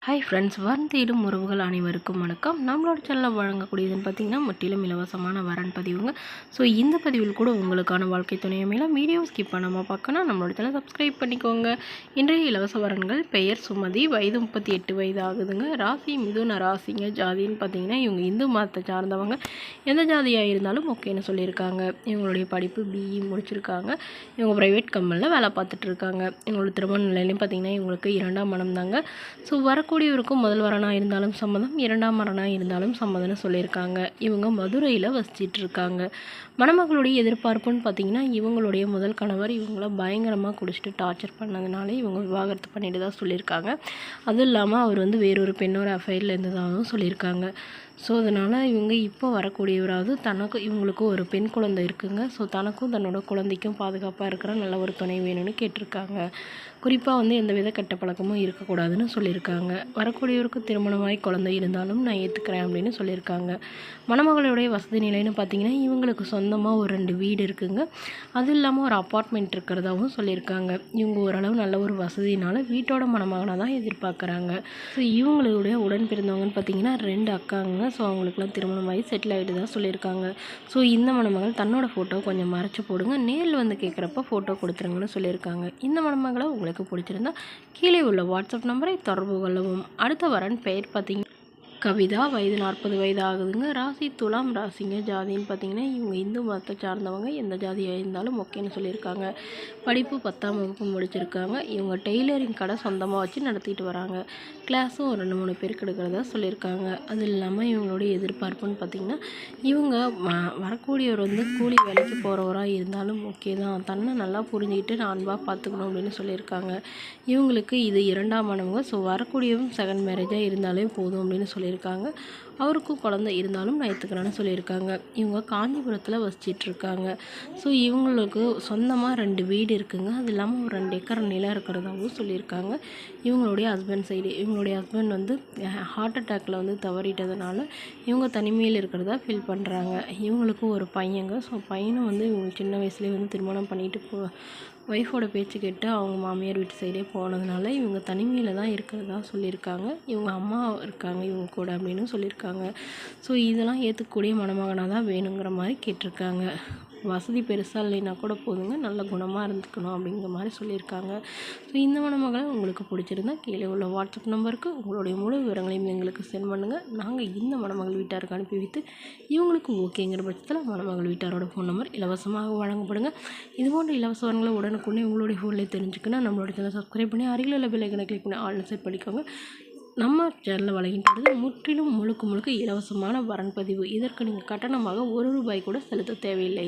Hi friends, வரன் தேடும் உறவுகள் அனைவருக்கும் வணக்கம். நம்மளோட சேனலில் வழங்கக்கூடியதுன்னு பார்த்தீங்கன்னா முற்றிலும் இலவசமான வரன் பதிவுங்க. ஸோ இந்த பதிவில் கூட உங்களுக்கான வாழ்க்கை துணையை மேலே வீடியோ ஸ்கிப் பண்ணாமல் பார்க்கணும் நம்மளோட சேனல் சப்ஸ்கிரைப் பண்ணிக்கோங்க. இன்றைய இலவச வரன்கள் பெயர் சுமதி, வயது 38 வயது ஆகுதுங்க. ராசி மிதுன ராசிங்க. ஜாதின்னு பார்த்தீங்கன்னா இவங்க இந்து மதத்தை சார்ந்தவங்க. எந்த ஜாதியாக இருந்தாலும் ஓகேன்னு சொல்லியிருக்காங்க. இவங்களுடைய படிப்பு பிஇ முடிச்சிருக்காங்க. இவங்க ப்ரைவேட் கம்பெனியில் வேலை பார்த்துட்டு இருக்காங்க. இவங்களோட திருமண நிலையிலையும் பார்த்தீங்கன்னா இவங்களுக்கு 2ஆம் மனம் தாங்க. ஸோ வரக்கூடியவருக்கும் முதல் வரனாக இருந்தாலும் சம்மதம், 2ஆம் வரனாக இருந்தாலும் சம்மதம்னு சொல்லியிருக்காங்க. இவங்க மதுரையில் வசிச்சிட்டு இருக்காங்க. மணமகளுடைய எதிர்பார்ப்புன்னு பார்த்தீங்கன்னா இவங்களுடைய முதல் கணவர் இவங்கள பயங்கரமாக குடிச்சிட்டு டார்ச்சர் பண்ணதுனால இவங்க விவாகரத்து பண்ணிட்டு தான் சொல்லியிருக்காங்க. அதுவும் இல்லாமல் அவர் வேறொரு பெண்ணோட அஃபைரில் இருந்ததாகவும் சொல்லியிருக்காங்க. ஸோ அதனால் இவங்க இப்போ வரக்கூடியவராவது தனக்கு இவங்களுக்கும் ஒரு பெண் குழந்தை இருக்குங்க. ஸோ தனக்கும் தன்னோட குழந்தைக்கும் பாதுகாப்பாக இருக்கிற நல்ல ஒரு துணை வேணும்னு கேட்டிருக்காங்க. குறிப்பாக எந்த வித கெட்ட பழக்கமும் இருக்கக்கூடாதுன்னு சொல்லியிருக்காங்க. வரக்கூடியவருக்கு திருமணமாய் குழந்தை இருந்தாலும் நான் ஏற்றுக்கிறேன் அப்படின்னு சொல்லியிருக்காங்க. மணமகளுடைய வசதி நிலைன்னு பார்த்தீங்கன்னா இவங்களுக்கு சொந்தமாக ஒரு 2 வீடு இருக்குங்க. அது இல்லாமல் ஒரு அப்பார்ட்மெண்ட் இருக்கிறதாகவும் சொல்லியிருக்காங்க. இவங்க ஓரளவு நல்ல ஒரு வசதினால வீட்டோட மணமகனாக தான் எதிர்பார்க்குறாங்க. ஸோ இவங்களுடைய உடன் பிறந்தவங்கன்னு பார்த்தீங்கன்னா 2 அக்காங்க. ஸோ அவங்களுக்குலாம் திருமணமாகி செட்டில் ஆகிட்டு தான் சொல்லியிருக்காங்க. ஸோ இந்த மணமகள் தன்னோட ஃபோட்டோ கொஞ்சம் மறைச்சி போடுங்க, நேரில் கேட்குறப்ப ஃபோட்டோ கொடுத்துருங்கன்னு சொல்லியிருக்காங்க. இந்த மணமகளை உங்களுக்கு பிடிச்சிருந்தா கீழே உள்ள வாட்ஸ்அப் நம்பரை தொடர்பு கொள்ளவும். அடுத்த வரன் பெயர் பார்த்தீங்கன்னா கவிதா, வயது 40 வயது ஆகுதுங்க. ராசி துலாம் ராசிங்க. ஜாதின்னு பார்த்தீங்கன்னா இவங்க இந்து மதத்தை சார்ந்தவங்க. எந்த ஜாதியாக இருந்தாலும் ஓகேன்னு சொல்லியிருக்காங்க. படிப்பு 10ஆம் வகுப்பு முடிச்சிருக்காங்க. இவங்க டெய்லரிங் கடை சொந்தமாக வச்சு நடத்திட்டு வராங்க. கிளாஸும் ஒரு 2-3 பேருக்கு எடுக்கிறதா சொல்லியிருக்காங்க. அது இல்லாமல் இவங்களுடைய எதிர்பார்ப்புன்னு பார்த்திங்கன்னா இவங்க வரக்கூடியவர் கூலி வேலைக்கு போகிறவராக இருந்தாலும் ஓகே தான், தன்னை நல்லா புரிஞ்சுக்கிட்டு நான் அன்பாக பார்த்துக்கணும் அப்படின்னு சொல்லியிருக்காங்க. இவங்களுக்கு இது 2ஆம் மனவங்க. ஸோ வரக்கூடியவங்க செகண்ட் மேரேஜாக இருந்தாலே போதும் அப்படின்னு சொல்லியிருக்காங்க. அவருக்கும் குழந்தை இருந்தாலும் நான் ஏற்றுக்கிறேன்னு சொல்லியிருக்காங்க. இவங்க காஞ்சிபுரத்தில் வசிச்சிட்டு இருக்காங்க. ஸோ இவங்களுக்கு சொந்தமாக 2 வீடு இருக்குங்க. அது இல்லாமல் ஒரு 2 ஏக்கர் நிலம் இருக்கிறதாகவும் சொல்லியிருக்காங்க. இவங்களுடைய ஹஸ்பண்ட் சைடு இவங்களுடைய ஹஸ்பண்ட் ஹார்ட் அட்டாக்கில் தவறிட்டதுனால இவங்க தனிமையில் இருக்கிறதா ஃபீல் பண்ணுறாங்க. இவங்களுக்கு ஒரு பையங்க. ஸோ பையனும் இவங்க சின்ன வயசுலேயே திருமணம் பண்ணிட்டு ஒய்ஃபோட பேச்சு கேட்டு அவங்க மாமியார் வீட்டு சைடே போனதுனால இவங்க தனிமையில் தான் இருக்கிறதா சொல்லியிருக்காங்க. இவங்க அம்மா இருக்காங்க இவங்க கூட அப்படின்னு சொல்லியிருக்காங்க. ஸோ இதெல்லாம் ஏற்றுக்கக்கூடிய மணமகனாக தான் வேணுங்கிற மாதிரி கேட்டிருக்காங்க. வசதி பெருசாக இல்லைன்னா கூட போதுங்க, நல்ல குணமாக இருந்துக்கணும் அப்படிங்கிற மாதிரி சொல்லியிருக்காங்க. ஸோ இந்த மணமகளை உங்களுக்கு பிடிச்சிருந்தா கீழே உள்ள வாட்ஸ்அப் நம்பருக்கு உங்களுடைய முழு விவரங்களையும் எங்களுக்கு சென்ட் பண்ணுங்கள். நாங்கள் இந்த மணமகள் வீட்டாருக்கு அனுப்பி வைத்து இவங்களுக்கு ஓகேங்கிற பட்சத்தில் மணமகள் வீட்டாரோட ஃபோன் நம்பர் இலவசமாக வழங்கப்படுங்க. இதுபோன்ற இலவசங்களை உடனுக்குடனே உங்களுடைய ஃபோன்லேயே தெரிஞ்சுக்கணும் நம்மளோட சேனல் சப்ஸ்கிரைப் பண்ணி அருகில் உள்ள பெல் ஐக்கனை கிளிக் பண்ணி ஆல் செட் பண்ணிக்கோங்க. நம்ம சேனலில் வழங்கின்றது முற்றிலும் முழுக்க இலவசமான வரன் பதிவு. இதற்கு நீங்கள் கட்டணமாக 1 ரூபாய் கூட செலுத்த தேவையில்லை.